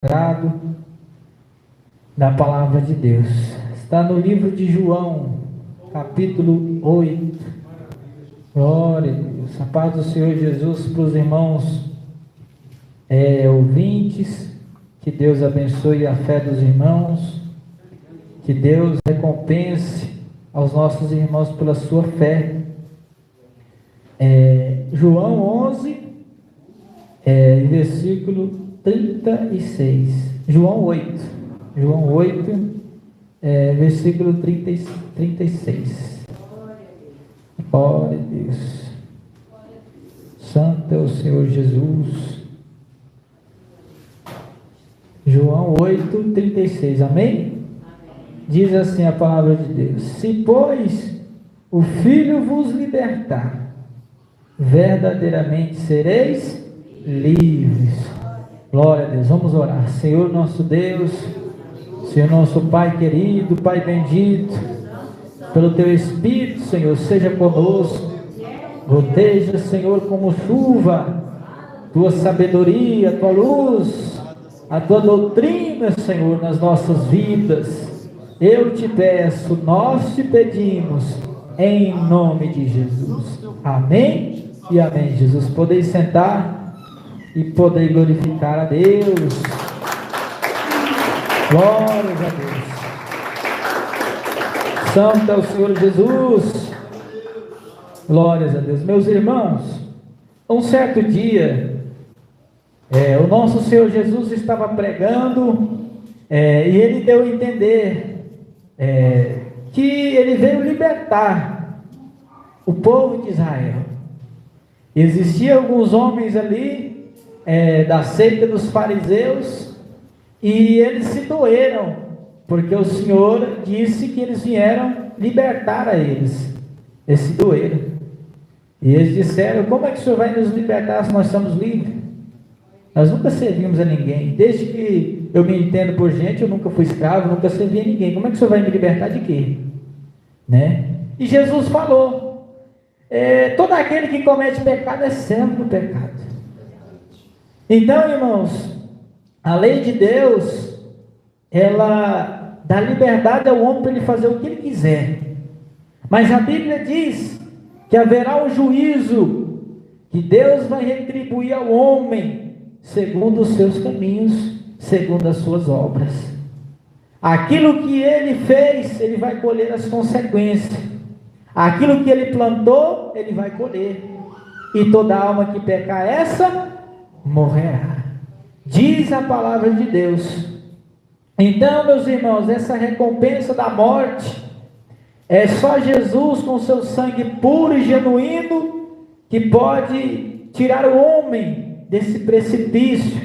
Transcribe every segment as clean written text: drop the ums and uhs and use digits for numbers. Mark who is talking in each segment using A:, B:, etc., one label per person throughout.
A: Sagrado da palavra de Deus. Está no livro de João, capítulo 8. Glória a Deus. A paz do Senhor Jesus para os irmãos ouvintes. Que Deus abençoe a fé dos irmãos. Que Deus recompense aos nossos irmãos pela sua fé. João 11, versículo 36. João 8, versículo 36. Glória a Deus. Santo é o Senhor Jesus. João 8, 36. Amém? Diz assim a palavra de Deus: se, pois, o Filho vos libertar, verdadeiramente sereis livres. Glória a Deus. Vamos orar. Senhor nosso Deus, Senhor nosso Pai querido, Pai bendito, pelo Teu Espírito, Senhor, seja conosco. Proteja, Senhor, como chuva, Tua sabedoria, Tua luz, a Tua doutrina, Senhor, nas nossas vidas. Eu te peço, nós te pedimos, em nome de Jesus. Amém e amém. Jesus, podeis sentar e poder glorificar a Deus. Glórias a Deus. Santo é o Senhor Jesus. Glórias a Deus. Meus irmãos, um certo dia, o nosso Senhor Jesus estava pregando, e ele deu a entender que ele veio libertar o povo de Israel. Existiam alguns homens ali da seita dos fariseus, e eles se doeram, porque o Senhor disse que eles vieram libertar a eles. Eles se doeram, e eles disseram: como é que o Senhor vai nos libertar se nós estamos livres? Nós nunca servimos a ninguém. Desde que eu me entendo por gente, eu nunca fui escravo, nunca servi a ninguém. Como é que o Senhor vai me libertar de quê? E Jesus falou: todo aquele que comete pecado é servo do pecado. Então, irmãos, a lei de Deus, ela dá liberdade ao homem para ele fazer o que ele quiser. Mas a Bíblia diz que haverá um juízo, que Deus vai retribuir ao homem segundo os seus caminhos, segundo as suas obras. Aquilo que ele fez, ele vai colher as consequências. Aquilo que ele plantou, ele vai colher. E toda alma que pecar morrerá. Diz a palavra de Deus. Então, meus irmãos, essa recompensa da morte é só Jesus com seu sangue puro e genuíno que pode tirar o homem desse precipício,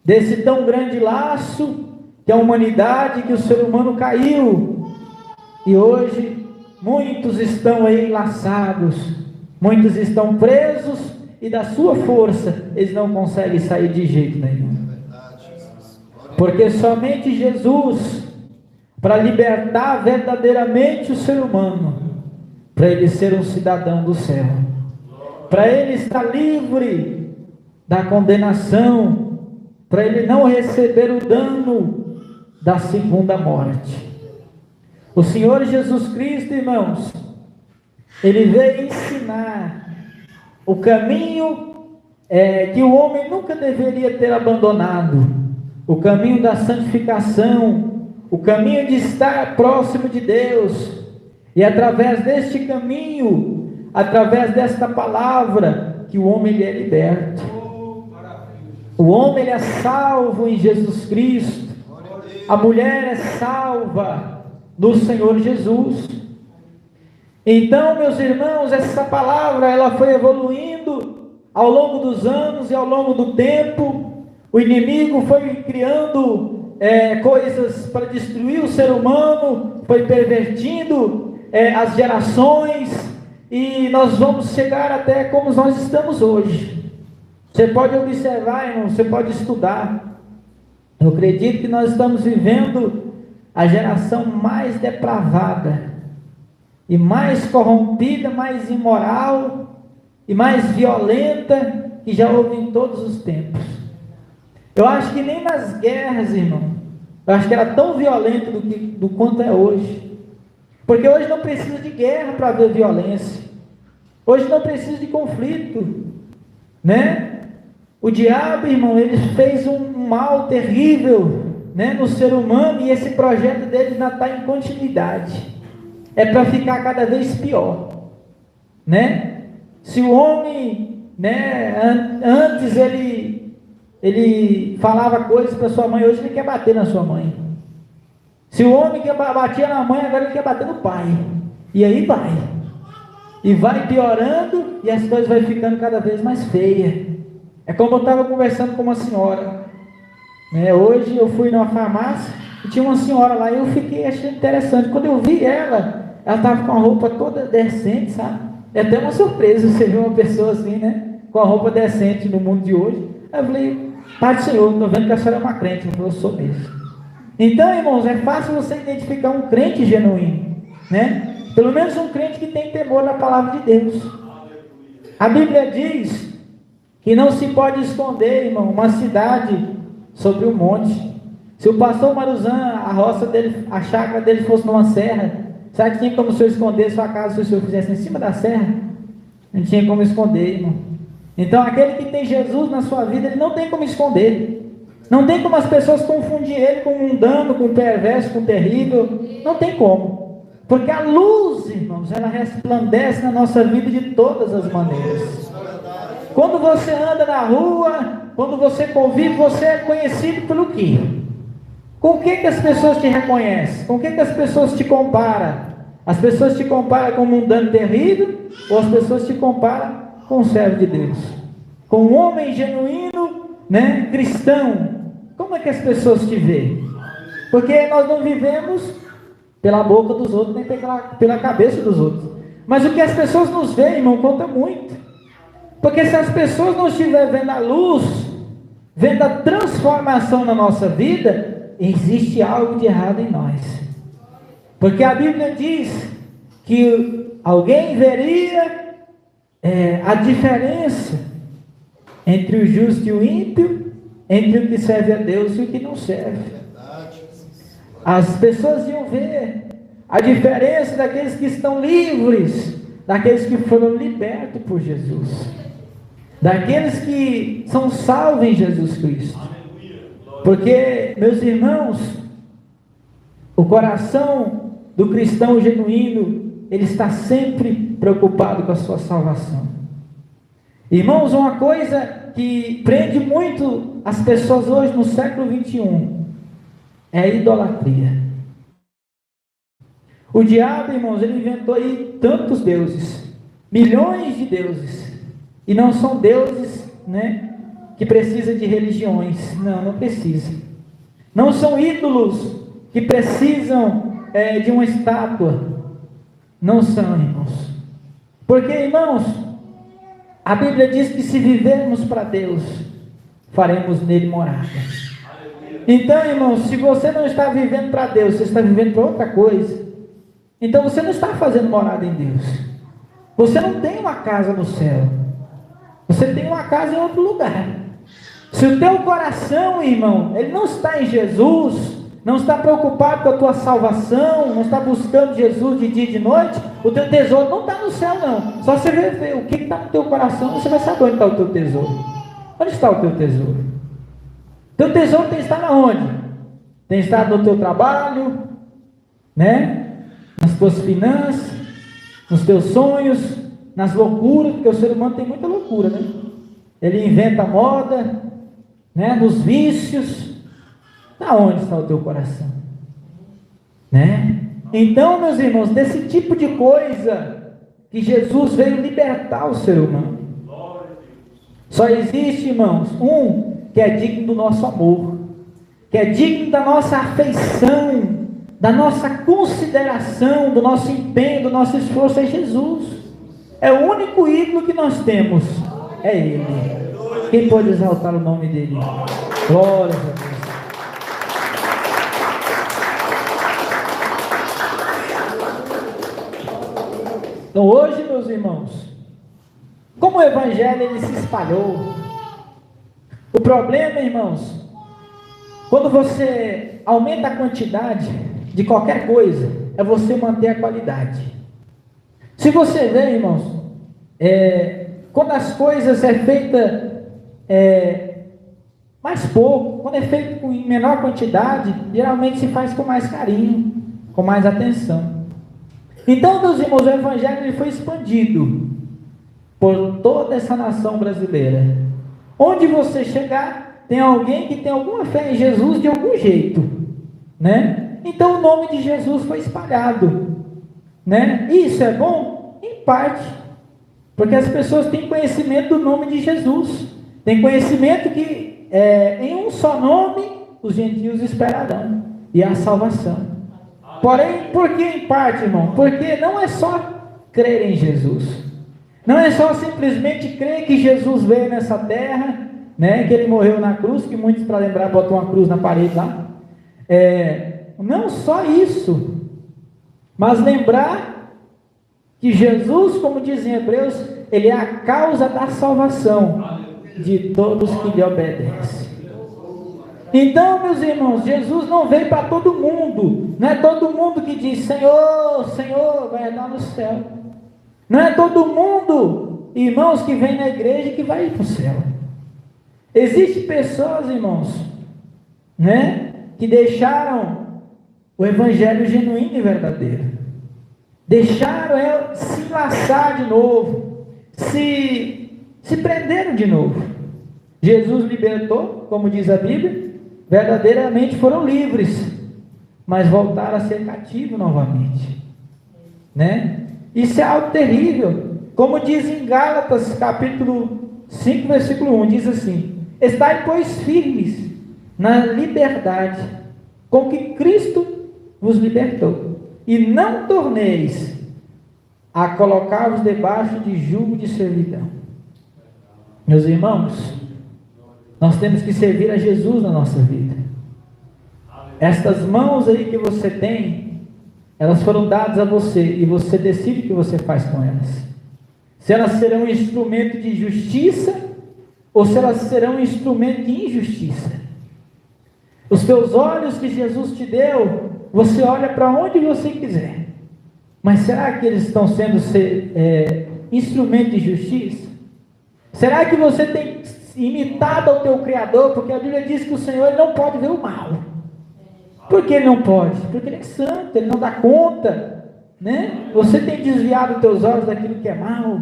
A: desse tão grande laço que a humanidade, que o ser humano caiu. E hoje muitos estão aí laçados, muitos estão presos, e da sua força eles não conseguem sair de jeito nenhum. Porque somente Jesus, para libertar verdadeiramente o ser humano, para ele ser um cidadão do céu, para ele estar livre da condenação, para ele não receber o dano da segunda morte. O Senhor Jesus Cristo, irmãos, ele veio ensinar o caminho que o homem nunca deveria ter abandonado, o caminho da santificação, o caminho de estar próximo de Deus. E através deste caminho, através desta palavra, que o homem ele é liberto. O homem ele é salvo em Jesus Cristo. A mulher é salva no Senhor Jesus. Então, meus irmãos, essa palavra ela foi evoluindo ao longo dos anos e ao longo do tempo. O inimigo foi criando coisas para destruir o ser humano, foi pervertindo as gerações, e nós vamos chegar até como nós estamos hoje. Você pode observar, irmão, você pode estudar. Eu acredito que nós estamos vivendo a geração mais depravada, e mais corrompida, mais imoral e mais violenta que já houve em todos os tempos. Eu acho que nem nas guerras, irmão, eu acho que era tão violento do quanto é hoje. Porque hoje não precisa de guerra para haver violência. Hoje não precisa de conflito, né? O diabo, irmão, ele fez um mal terrível, né, no ser humano, e esse projeto dele ainda está em continuidade. É para ficar cada vez pior, né? Se o homem, né, antes ele falava coisas para sua mãe, hoje ele quer bater na sua mãe. Se o homem que batia na mãe, agora ele quer bater no pai. E aí vai. E vai piorando, e as coisas vão ficando cada vez mais feias. É como eu estava conversando com uma senhora, né? Hoje eu fui numa farmácia e tinha uma senhora lá, e eu fiquei achando interessante. Quando eu vi ela estava com a roupa toda decente, sabe? É até uma surpresa você ver uma pessoa assim, né, com a roupa decente no mundo de hoje. Aí eu falei: Pai do Senhor, estou vendo que a senhora é uma crente. Eu falei: eu sou mesmo. Então, irmãos, é fácil você identificar um crente genuíno, né? Pelo menos um crente que tem temor na palavra de Deus. A Bíblia diz que não se pode esconder, irmão, uma cidade sobre um monte. Se o pastor Maruzan, a roça dele, a chácara dele fosse numa serra, sabe que tinha como o senhor esconder sua casa se o senhor fizesse em cima da serra? Não tinha como esconder, irmão. Então, aquele que tem Jesus na sua vida, ele não tem como esconder. Não tem como as pessoas confundir ele com um mundano, com um perverso, com um terrível. Não tem como. Porque a luz, irmãos, ela resplandece na nossa vida de todas as maneiras. Quando você anda na rua, quando você convive, você é conhecido pelo quê? Com o que as pessoas te reconhecem? Com o que as pessoas te comparam? As pessoas te comparam com um mundano terrível, ou as pessoas te comparam com um servo de Deus? Com um homem genuíno, né, cristão? Como é que as pessoas te veem? Porque nós não vivemos pela boca dos outros, nem pela cabeça dos outros. Mas o que as pessoas nos veem, irmão, conta muito. Porque se as pessoas não estiverem vendo a luz, vendo a transformação na nossa vida, existe algo de errado em nós. Porque a Bíblia diz que alguém veria a diferença entre o justo e o ímpio, entre o que serve a Deus e o que não serve. As pessoas iam ver a diferença daqueles que estão livres, daqueles que foram libertos por Jesus, daqueles que são salvos em Jesus Cristo. Porque, meus irmãos, o coração do cristão genuíno, ele está sempre preocupado com a sua salvação. Irmãos, uma coisa que prende muito as pessoas hoje no século 21 é a idolatria. O diabo, irmãos, ele inventou aí tantos deuses, milhões de deuses, e não são deuses, né, que precisam de religiões. Não precisa. Não são ídolos que precisam de uma estátua. Não são, irmãos. Porque, irmãos, a Bíblia diz que se vivermos para Deus, faremos nele morada. Então, irmãos, se você não está vivendo para Deus, você está vivendo para outra coisa, então você não está fazendo morada em Deus. Você não tem uma casa no céu. Você tem uma casa em outro lugar. Se o teu coração, irmão, ele não está em Jesus, não está preocupado com a tua salvação, não está buscando Jesus de dia e de noite, o teu tesouro não está no céu, não. Só você ver o que está no teu coração, você vai saber onde está o teu tesouro. Onde está o teu tesouro? Teu tesouro tem estado aonde? Tem estado no teu trabalho, né? Nas tuas finanças, nos teus sonhos, nas loucuras, porque o ser humano tem muita loucura, né? Ele inventa moda, né? Nos vícios. Aonde está o teu coração? Né? Então, meus irmãos, desse tipo de coisa que Jesus veio libertar o ser humano. Só existe, irmãos, um que é digno do nosso amor, que é digno da nossa afeição, da nossa consideração, do nosso empenho, do nosso esforço, é Jesus. É o único ídolo que nós temos, é Ele. Quem pode exaltar o nome dEle? Glória a Deus. Então hoje, meus irmãos, como o Evangelho ele se espalhou, o problema, irmãos, Quando você aumenta a quantidade de qualquer coisa, é você manter a qualidade. Se você vê, irmãos, quando as coisas é feita mais pouco, quando é feito em menor quantidade, geralmente se faz com mais carinho, com mais atenção. Então, meus irmãos, o Evangelho ele foi expandido por toda essa nação brasileira. Onde você chegar, tem alguém que tem alguma fé em Jesus de algum jeito, né? Então o nome de Jesus foi espalhado, né? Isso é bom? Em parte, porque as pessoas têm conhecimento do nome de Jesus, têm conhecimento que em um só nome os gentios esperarão, e a salvação. Porém, por que em parte, irmão? Porque não é só crer em Jesus, não é só simplesmente crer que Jesus veio nessa terra, né, que ele morreu na cruz, que muitos, para lembrar, botam uma cruz na parede lá. Não só isso, mas lembrar que Jesus, como diz em Hebreus, ele é a causa da salvação de todos que lhe obedecem. Então, meus irmãos, Jesus não veio para todo mundo. Não é todo mundo que diz: Senhor, Senhor, vai entrar no céu. Não é todo mundo, irmãos, que vem na igreja que vai ir para o céu. Existem pessoas, irmãos, né, que deixaram o evangelho genuíno e verdadeiro. Deixaram se enlaçar de novo, se prenderam de novo. Jesus libertou, como diz a Bíblia, verdadeiramente foram livres, mas voltaram a ser cativos novamente, né? Isso é algo terrível. Como diz em Gálatas capítulo 5, versículo 1, diz assim: estai, pois, firmes na liberdade com que Cristo vos libertou, e não torneis a colocar-vos debaixo de jugo de servidão. Meus irmãos, nós temos que servir a Jesus na nossa vida. Estas mãos aí que você tem, elas foram dadas a você, e você decide o que você faz com elas. Se elas serão um instrumento de justiça, ou se elas serão um instrumento de injustiça. Os teus olhos que Jesus te deu, você olha para onde você quiser, mas será que eles estão sendo instrumento de justiça? Será que você tem imitado ao teu Criador? Porque a Bíblia diz que o Senhor ele não pode ver o mal. Por que ele não pode? Porque ele é santo, ele não dá conta, né? Você tem desviado os teus olhos daquilo que é mal.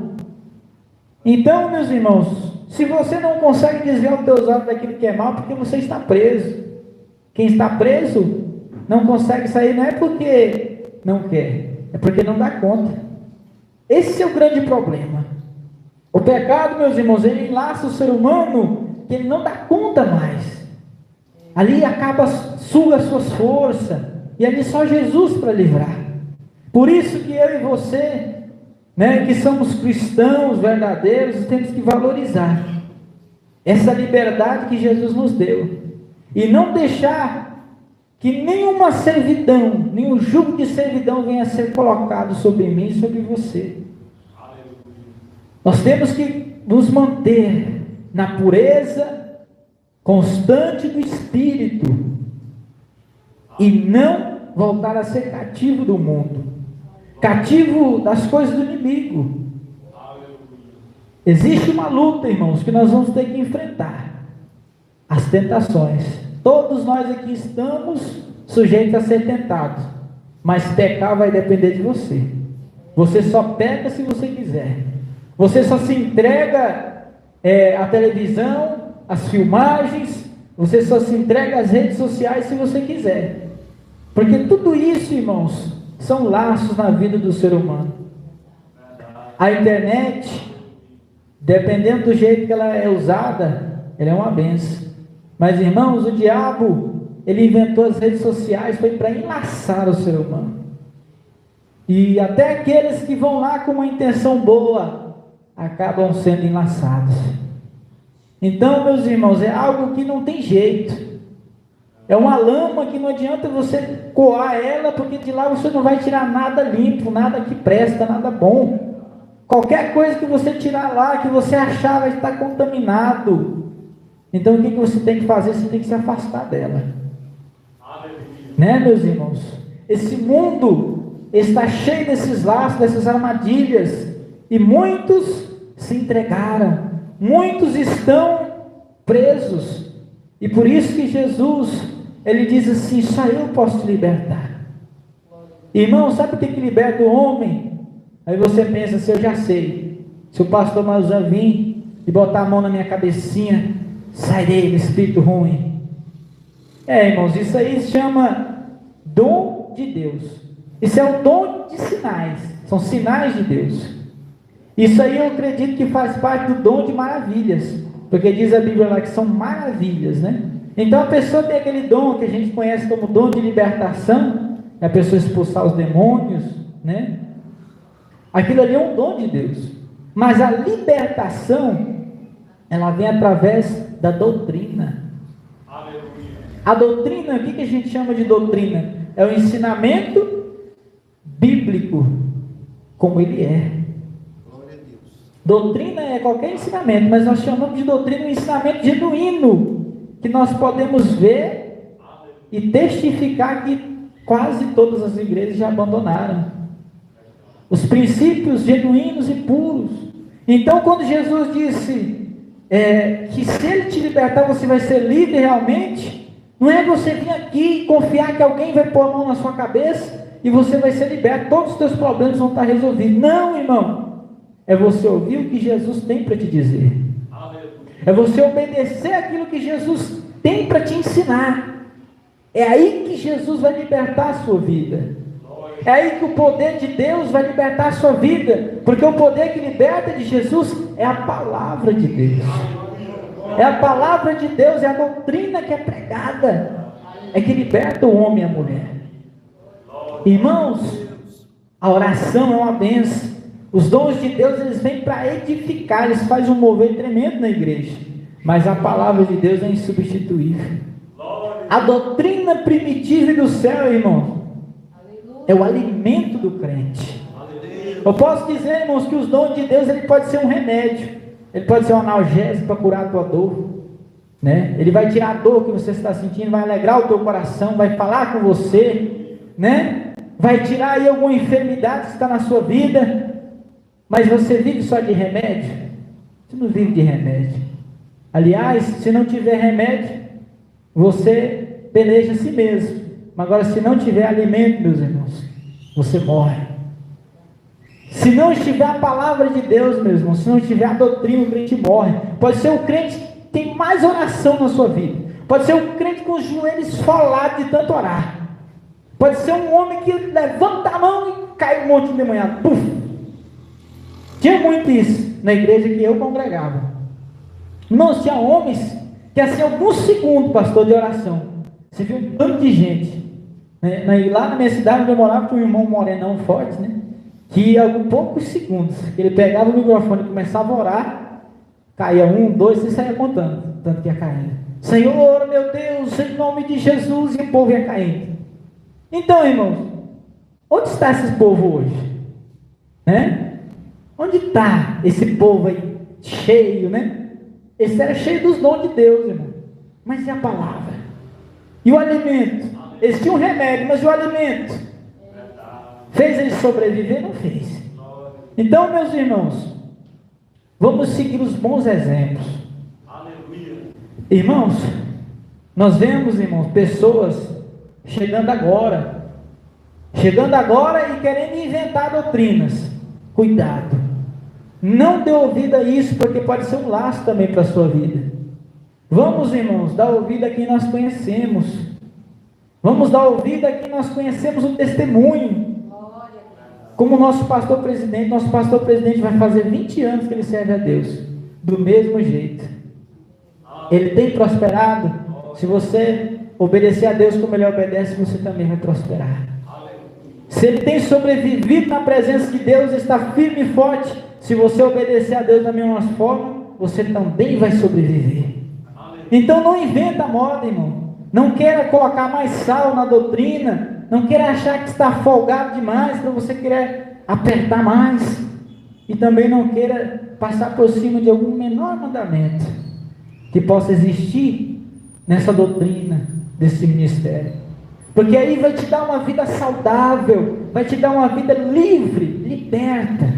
A: Então, meus irmãos, se você não consegue desviar os teus olhos daquilo que é mal, porque você está preso. Quem está preso não consegue sair, não é porque não quer, é porque não dá conta. Esse é o grande problema. O pecado, meus irmãos, ele enlaça o ser humano que ele não dá conta mais. Ali suga as suas forças, e ali só Jesus para livrar. Por isso que eu e você, né, que somos cristãos verdadeiros, temos que valorizar essa liberdade que Jesus nos deu, e não deixar que nenhuma servidão, nenhum jugo de servidão venha a ser colocado sobre mim e sobre você. Nós temos que nos manter na pureza constante do Espírito, e não voltar a ser cativo do mundo, cativo das coisas do inimigo. Existe uma luta, irmãos, que nós vamos ter que enfrentar: as tentações. Todos nós aqui estamos sujeitos a ser tentados, mas pecar vai depender de você. Você só peca se você quiser. Você só se entrega à televisão, às filmagens, você só se entrega às redes sociais se você quiser. Porque tudo isso, irmãos, são laços na vida do ser humano. A internet, dependendo do jeito que ela é usada, ela é uma bênção. Mas, irmãos, o diabo, ele inventou as redes sociais, foi para enlaçar o ser humano. E até aqueles que vão lá com uma intenção boa, acabam sendo enlaçados. Então, meus irmãos, é algo que não tem jeito. É uma lama que não adianta você coar ela, porque de lá você não vai tirar nada limpo, nada que presta, nada bom. Qualquer coisa que você tirar lá, que você achar vai estar contaminado. Então o que você tem que fazer? Você tem que se afastar dela. Né, meus irmãos? Esse mundo está cheio desses laços, dessas armadilhas, e muitos se entregaram, muitos estão presos, e por isso que Jesus, ele diz assim: só eu posso te libertar. Irmão, sabe o que liberta o homem? Aí você pensa assim: eu já sei, se o pastor Mauzan vir e botar a mão na minha cabecinha, sairei do espírito ruim. Irmãos, isso aí se chama dom de Deus. Isso é o dom de sinais, são sinais de Deus. Isso aí eu acredito que faz parte do dom de maravilhas, porque diz a Bíblia lá que são maravilhas, né? Então a pessoa tem aquele dom que a gente conhece como dom de libertação, é a pessoa expulsar os demônios, né? Aquilo ali é um dom de Deus. Mas a libertação, ela vem através da doutrina. A doutrina, o que a gente chama de doutrina? É o ensinamento bíblico, como ele é. Doutrina é qualquer ensinamento, mas nós chamamos de doutrina um ensinamento genuíno, que nós podemos ver e testificar que quase todas as igrejas já abandonaram. Os princípios genuínos e puros. Então, quando Jesus disse que se Ele te libertar, você vai ser livre realmente, não é você vir aqui e confiar que alguém vai pôr a mão na sua cabeça e você vai ser liberto, todos os seus problemas vão estar resolvidos. Não, irmão. É você ouvir o que Jesus tem para te dizer. É você obedecer aquilo que Jesus tem para te ensinar. É aí que Jesus vai libertar a sua vida. É aí que o poder de Deus vai libertar a sua vida. Porque o poder que liberta de Jesus é a palavra de Deus. É a palavra de Deus, é a doutrina que é pregada. É que liberta o homem e a mulher. Irmãos, a oração é uma bênção. Os dons de Deus, eles vêm para edificar, eles fazem um mover tremendo na igreja, mas a palavra de Deus é insubstituível. A doutrina primitiva do céu, irmão, é o alimento do crente. Eu posso dizer, irmãos, que os dons de Deus, ele pode ser um remédio, ele pode ser um analgésico para curar a tua dor, né? Ele vai tirar a dor que você está sentindo, vai alegrar o teu coração, vai falar com você, né? Vai tirar aí alguma enfermidade que está na sua vida. Mas você vive só de remédio? Você não vive de remédio. Aliás, se não tiver remédio, você peleja a si mesmo. Mas agora, se não tiver alimento, meus irmãos, você morre. Se não estiver a palavra de Deus, meus irmãos, se não estiver a doutrina, o crente morre. Pode ser o crente que tem mais oração na sua vida. Pode ser o crente com os joelhos esfolados de tanto orar. Pode ser um homem que levanta a mão e cai um monte de endemoniado. Puf! Tinha muito isso na igreja que eu congregava. Irmãos, tinha homens que assim, alguns segundos, pastor, de oração, você viu um tanto de gente, né? Lá na minha cidade onde eu morava, tinha um irmão morenão forte, né? Que alguns poucos segundos, que ele pegava o microfone e começava a orar, caía 1, 2, e saía contando, tanto que ia caindo. Senhor, meu Deus, em nome de Jesus, e o povo ia caindo. Então, irmãos, onde está esse povo hoje? Né? Onde está esse povo aí, cheio, né? Esse era cheio dos dons de Deus, irmão. Mas e a palavra? E o alimento? Eles tinham um remédio, mas e o alimento? Fez eles sobreviver? Não fez. Então, meus irmãos, vamos seguir os bons exemplos. Irmãos, nós vemos, irmãos, pessoas chegando agora e querendo inventar doutrinas. Cuidado. Não dê ouvido a isso, porque pode ser um laço também para a sua vida. Vamos, irmãos, dar ouvido a quem nós conhecemos. Vamos dar ouvido a quem nós conhecemos o testemunho. Como o nosso pastor presidente vai fazer 20 anos que ele serve a Deus. Do mesmo jeito. Ele tem prosperado. Se você obedecer a Deus como ele obedece, você também vai prosperar. Se ele tem sobrevivido na presença de Deus, está firme e forte. Se você obedecer a Deus da mesma forma, você também vai sobreviver. Então não inventa moda, irmão. Não queira colocar mais sal na doutrina. Não queira achar que está folgado demais para você querer apertar mais. E também não queira passar por cima de algum menor mandamento. que possa existir nessa doutrina desse ministério. Porque aí vai te dar uma vida saudável, vai te dar uma vida livre, liberta.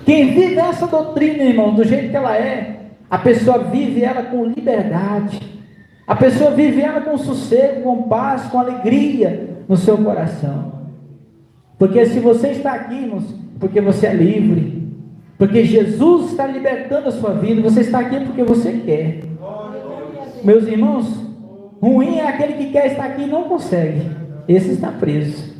A: Quem vive essa doutrina, irmão, do jeito que ela é, a pessoa vive ela com liberdade, a pessoa vive ela com sossego, com paz, com alegria no seu coração. Porque se você está aqui, irmãos, porque você é livre, porque Jesus está libertando a sua vida, você está aqui porque você quer. Meus irmãos, ruim é aquele que quer estar aqui e não consegue, esse está preso.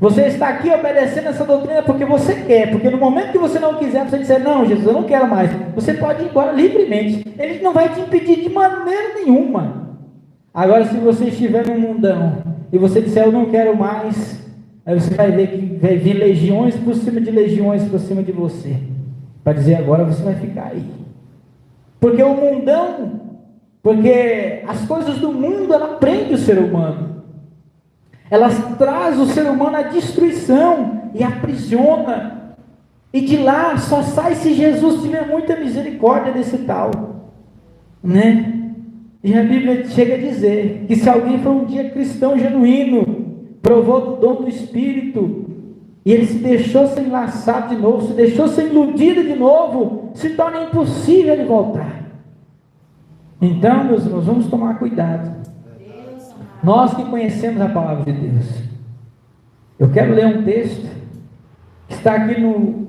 A: Você está aqui obedecendo essa doutrina porque você quer, porque no momento que você não quiser, você disser, não, Jesus, eu não quero mais, você pode ir embora livremente, ele não vai te impedir de maneira nenhuma. Agora, se você estiver no mundão, e você disser, eu não quero mais, aí você vai ver que vai vir legiões por cima de legiões por cima de você, para dizer, agora você vai ficar aí. Porque o mundão, porque as coisas do mundo, ela prende o ser humano, elas trazem o ser humano à destruição e aprisiona, e de lá só sai se Jesus tiver muita misericórdia desse tal, né? E a Bíblia chega a dizer que se alguém for um dia cristão genuíno, provou do dom do Espírito, e ele se deixou ser enlaçado de novo, se deixou ser iludido de novo, se torna impossível ele voltar. Então, meus irmãos, vamos tomar cuidado. Nós que conhecemos a palavra de Deus. Eu quero ler um texto que está aqui no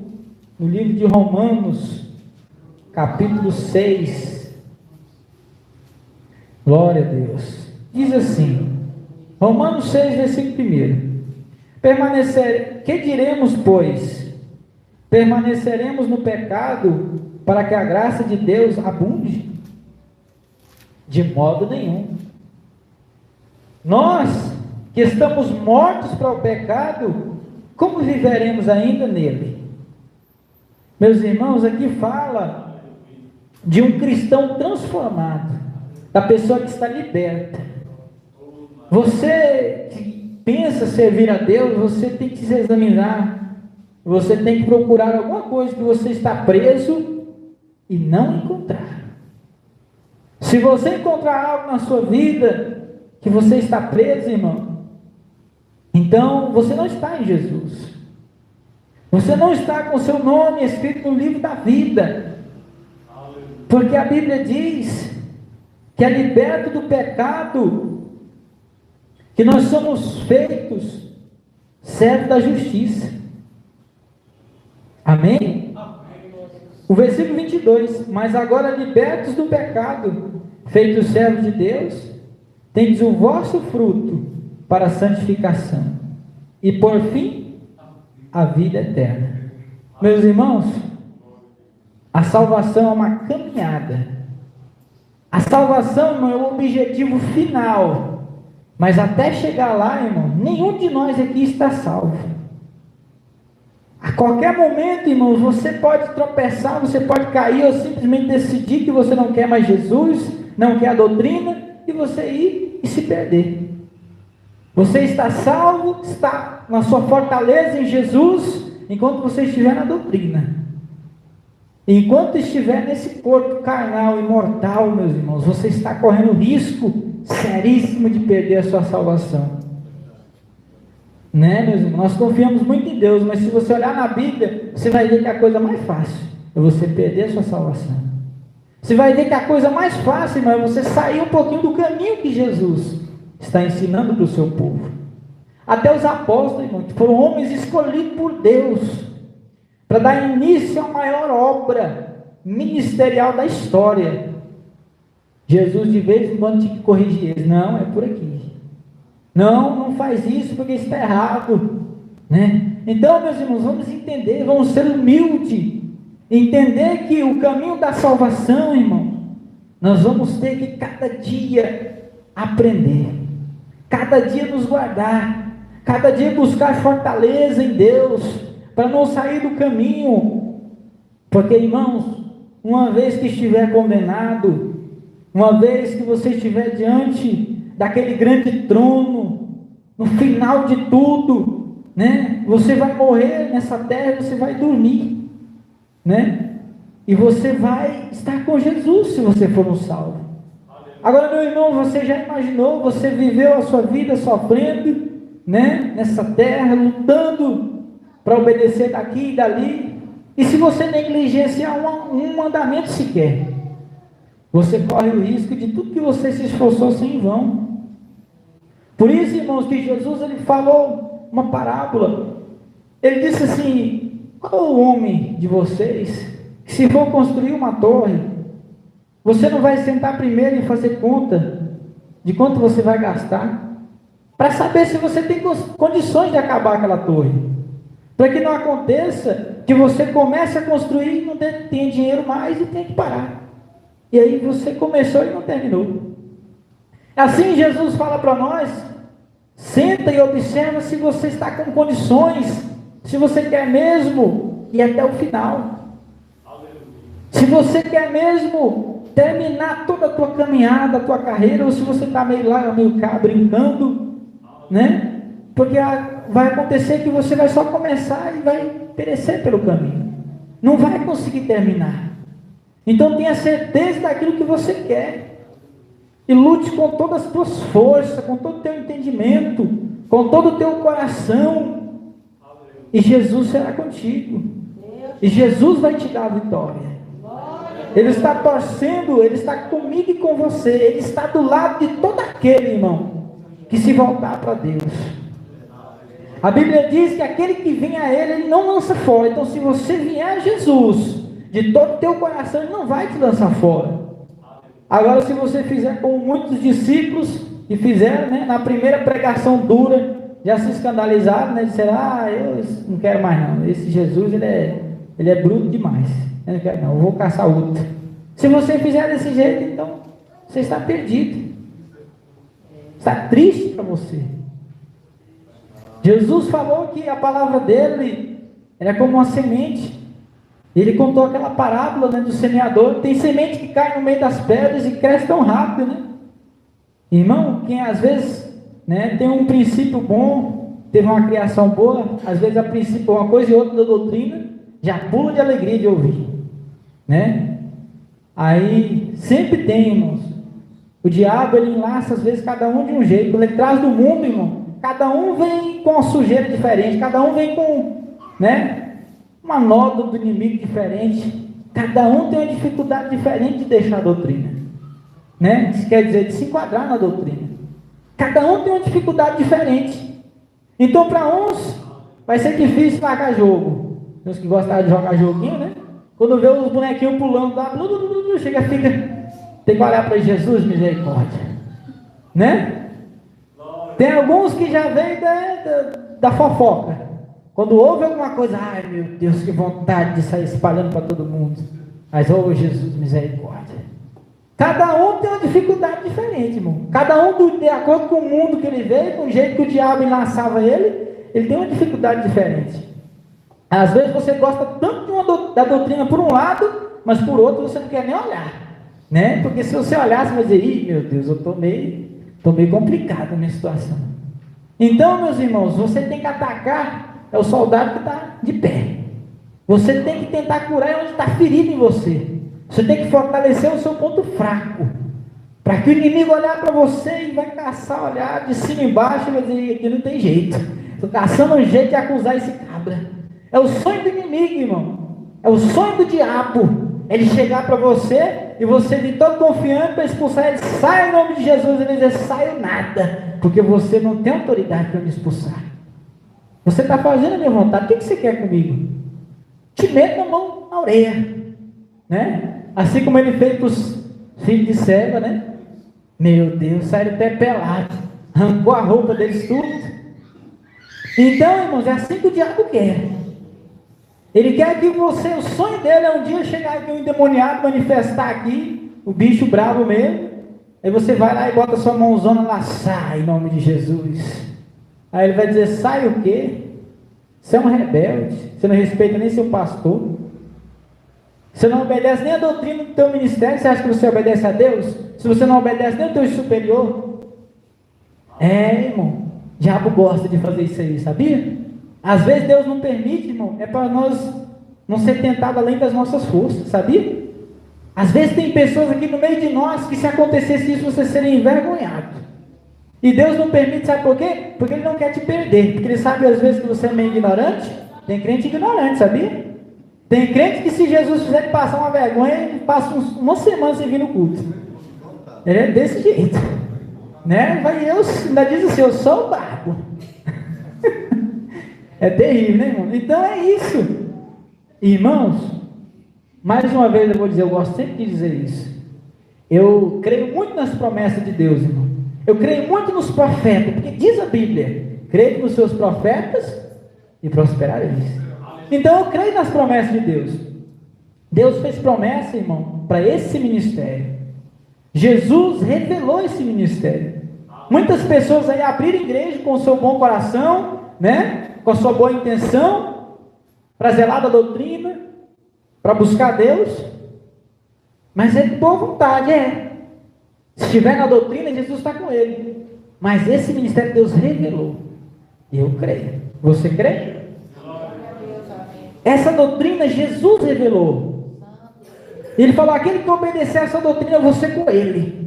A: livro de Romanos, capítulo 6. Glória a Deus. Diz assim, Romanos 6, versículo 1. Que diremos, pois? Permaneceremos no pecado para que a graça de Deus abunde? De modo nenhum. Nós que estamos mortos para o pecado, como viveremos ainda nele? Meus irmãos, aqui fala de um cristão transformado, da pessoa que está liberta. Você que pensa servir a Deus, você tem que se examinar, você tem que procurar alguma coisa que você está preso e não encontrar. Se você encontrar algo na sua vida que você está preso, irmão, então você não está em Jesus, você não está com o seu nome escrito no livro da vida, porque a Bíblia diz que é liberto do pecado, que nós somos feitos servos da justiça. Amém? O versículo 22, mas agora libertos do pecado, feitos servos de Deus, tendes o vosso fruto para a santificação, e por fim, a vida eterna. Meus irmãos, a salvação é uma caminhada. A salvação não é o objetivo final, mas até chegar lá, irmão, nenhum de nós aqui está salvo. A qualquer momento, irmão, você pode tropeçar, você pode cair, ou simplesmente decidir que você não quer mais Jesus, não quer a doutrina, e você ir e se perder. Você está salvo, está na sua fortaleza em Jesus, enquanto você estiver na doutrina. Enquanto estiver nesse corpo carnal e mortal, meus irmãos, você está correndo risco seríssimo de perder a sua salvação. Né, meus irmãos? Nós confiamos muito em Deus, mas se você olhar na Bíblia, você vai ver que a coisa mais fácil é você perder a sua salvação. Você vai ver que a coisa mais fácil, irmão, é você sair um pouquinho do caminho que Jesus está ensinando para o seu povo. Até os apóstolos, irmão, que foram homens escolhidos por Deus para dar início à maior obra ministerial da história. Jesus de vez em quando tinha que corrigir eles. Não, é por aqui. Não faz isso porque está errado, né? Então, meus irmãos, vamos entender, vamos ser humildes, entender que o caminho da salvação, irmão, nós vamos ter que cada dia aprender, cada dia nos guardar, cada dia buscar fortaleza em Deus, para não sair do caminho, porque, irmãos, uma vez que estiver condenado, uma vez que você estiver diante daquele grande trono, no final de tudo, né? Você vai morrer nessa terra, você vai dormir, né? E você vai estar com Jesus se você for um salvo. Agora, meu irmão, você já imaginou, você viveu a sua vida sofrendo, né, nessa terra, lutando para obedecer daqui e dali, e se você negligenciar um mandamento sequer, você corre o risco de tudo que você se esforçou ser em vão. Por isso, irmãos, que Jesus ele falou uma parábola. Ele disse assim: qual o homem de vocês que, se for construir uma torre, você não vai sentar primeiro e fazer conta de quanto você vai gastar, para saber se você tem condições de acabar aquela torre, para que não aconteça que você comece a construir e não tenha dinheiro mais e tenha que parar, e aí você começou e não terminou. Assim Jesus fala para nós: senta e observa se você está com condições, se você quer mesmo ir até o final, se você quer mesmo terminar toda a tua caminhada, a tua carreira, ou se você está meio lá, meio cá, brincando, né? Porque vai acontecer que você vai só começar e vai perecer pelo caminho, não vai conseguir terminar. Então tenha certeza daquilo que você quer, e lute com todas as tuas forças, com todo o teu entendimento, com todo o teu coração, e Jesus será contigo, e Jesus vai te dar a vitória. Ele está torcendo, Ele está comigo e com você, Ele está do lado de todo aquele, irmão, que se voltar para Deus. A Bíblia diz que aquele que vem a Ele, Ele não lança fora. Então, se você vier a Jesus de todo o teu coração, Ele não vai te lançar fora. Agora, se você fizer como muitos discípulos que fizeram, né, na primeira pregação dura, já se escandalizaram, né, disseram: eu não quero mais não, esse Jesus ele é bruto demais, eu não quero não, eu vou caçar outro. Se você fizer desse jeito, então você está perdido, está triste para você. Jesus falou que a palavra dele era como uma semente. Ele contou aquela parábola, né, do semeador. Tem semente que cai no meio das pedras e cresce tão rápido, né? Irmão, quem às vezes, né, tem um princípio bom, teve uma criação boa, às vezes a princípio uma coisa e outra da doutrina, já pula de alegria de ouvir, né? Aí sempre tem, irmãos, o diabo ele enlaça às vezes cada um de um jeito. Ele traz do mundo, irmão, cada um vem com uma sujeira diferente, cada um vem com, né, uma nota do inimigo diferente, cada um tem uma dificuldade diferente de deixar a doutrina, né? Isso quer dizer, de se enquadrar na doutrina. Cada um tem uma dificuldade diferente. Então, para uns vai ser difícil largar jogo. Tem uns que gostaram de jogar joguinho, né? Quando vê os bonequinhos pulando lá, chega, tem que olhar para Jesus, misericórdia, né? Tem alguns que já vêm da fofoca. Quando ouve alguma coisa, ai meu Deus, que vontade de sair espalhando para todo mundo. Mas, Jesus, misericórdia. Cada um tem uma dificuldade diferente, irmão. Cada um, de acordo com o mundo que ele veio, com o jeito que o diabo enlaçava ele tem uma dificuldade diferente. Às vezes você gosta tanto da doutrina por um lado, mas por outro você não quer nem olhar, né? Porque se você olhar, você vai dizer: ih, meu Deus, eu estou meio complicado na minha situação. Então, meus irmãos, você tem que atacar o soldado que está de pé. Você tem que tentar curar onde está ferido em você. Você tem que fortalecer o seu ponto fraco, para que o inimigo olhar para você e vai caçar, olhar de cima e embaixo e vai dizer: aqui não tem jeito, estou caçando um jeito de acusar esse cabra. É o sonho do inimigo, irmão, é o sonho do diabo, ele chegar para você e você vir todo confiante para expulsar ele. Sai em nome de Jesus. Ele dizer: saio nada, porque você não tem autoridade para me expulsar. Você está fazendo a minha vontade, o que você quer comigo? Te meto a mão na orelha, né? Assim como ele fez para os filhos de Seba, né? Meu Deus, saíram até pelados, arrancou a roupa deles tudo. Então, irmãos, é assim que o diabo quer. Ele quer que você, o sonho dele é um dia chegar aqui um endemoniado, manifestar aqui, o bicho bravo mesmo. Aí você vai lá e bota sua mãozona lá: sai em nome de Jesus. Aí ele vai dizer: sai o quê? Você é um rebelde, você não respeita nem seu pastor, você não obedece nem a doutrina do teu ministério. Você acha que você obedece a Deus? Se você não obedece nem ao teu superior. Irmão, o diabo gosta de fazer isso aí, sabia? Às vezes Deus não permite, irmão, é para nós não ser tentado além das nossas forças, sabia? Às vezes tem pessoas aqui no meio de nós que se acontecesse isso, você seria envergonhado. E Deus não permite, sabe por quê? Porque Ele não quer te perder. Porque Ele sabe às vezes que você é meio ignorante. Tem crente ignorante, sabia? Tem crente que se Jesus fizer ele passar uma vergonha, ele passa uma semana sem vir no culto. Ele é desse jeito. Né? Eu ainda diz assim, eu sou o bardo. É terrível, né, irmão? Então é isso. Irmãos, mais uma vez eu vou dizer, eu gosto sempre de dizer isso. Eu creio muito nas promessas de Deus, irmão. Eu creio muito nos profetas, porque diz a Bíblia, creio nos seus profetas e prosperareis. Então eu creio nas promessas de Deus. Deus fez promessa, irmão, para esse ministério. Jesus revelou esse ministério. Muitas pessoas aí abriram igreja com o seu bom coração, né? Com a sua boa intenção, para zelar da doutrina, para buscar Deus, mas é de boa vontade, Se estiver na doutrina, Jesus está com ele. Mas esse ministério Deus revelou. Eu creio. Você crê? Essa doutrina Jesus revelou. Ele falou, aquele que obedecer essa doutrina, eu vou ser com ele.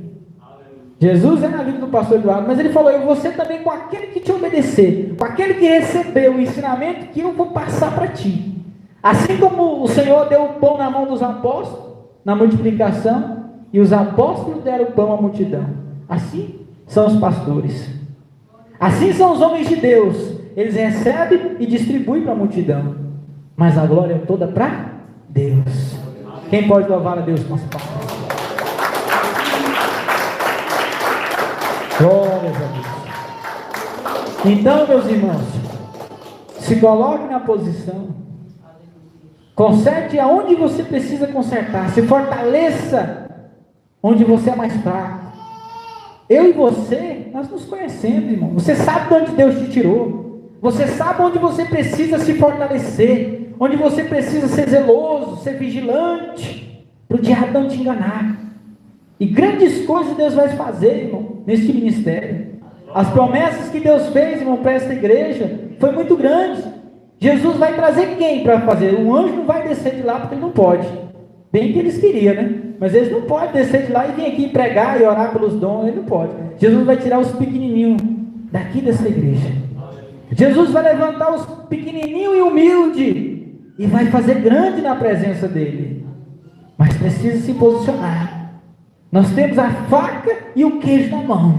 A: Jesus é na vida do pastor Eduardo, mas ele falou, eu vou ser também com aquele que te obedecer, com aquele que recebeu o ensinamento que eu vou passar para ti. Assim como o Senhor deu o pão na mão dos apóstolos, na multiplicação, e os apóstolos deram o pão à multidão. Assim são os pastores. Assim são os homens de Deus. Eles recebem e distribuem para a multidão. Mas a glória é toda para Deus. Quem pode louvar a Deus com as palavras? Glórias a Deus. Então, meus irmãos, se coloque na posição. Conserte aonde você precisa consertar. Se fortaleça onde você é mais fraco. Eu e você, nós nos conhecemos, irmão. Você sabe de onde Deus te tirou. Você sabe onde você precisa se fortalecer. Onde você precisa ser zeloso, ser vigilante, para o diabo não te enganar. E grandes coisas Deus vai fazer, irmão, neste ministério. As promessas que Deus fez, irmão, para esta igreja, foi muito grande. Jesus vai trazer quem para fazer? Um anjo não vai descer de lá porque ele não pode. Bem que eles queriam, né? Mas eles não podem descer de lá e vir aqui pregar e orar pelos dons. Ele não pode. Jesus vai tirar os pequenininhos daqui dessa igreja. Jesus vai levantar os pequenininhos e humildes e vai fazer grande na presença dele. Mas precisa se posicionar. Nós temos a faca e o queijo na mão.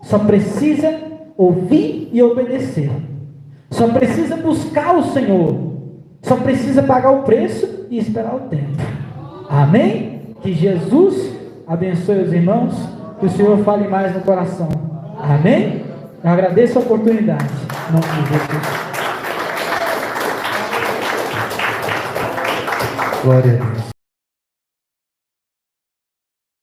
A: Só precisa ouvir e obedecer. Só precisa buscar o Senhor. Só precisa pagar o preço e esperar o tempo. Amém? Que Jesus abençoe os irmãos. Que o Senhor fale mais no coração. Amém? Eu agradeço a oportunidade. Em nome de Jesus. Glória a Deus.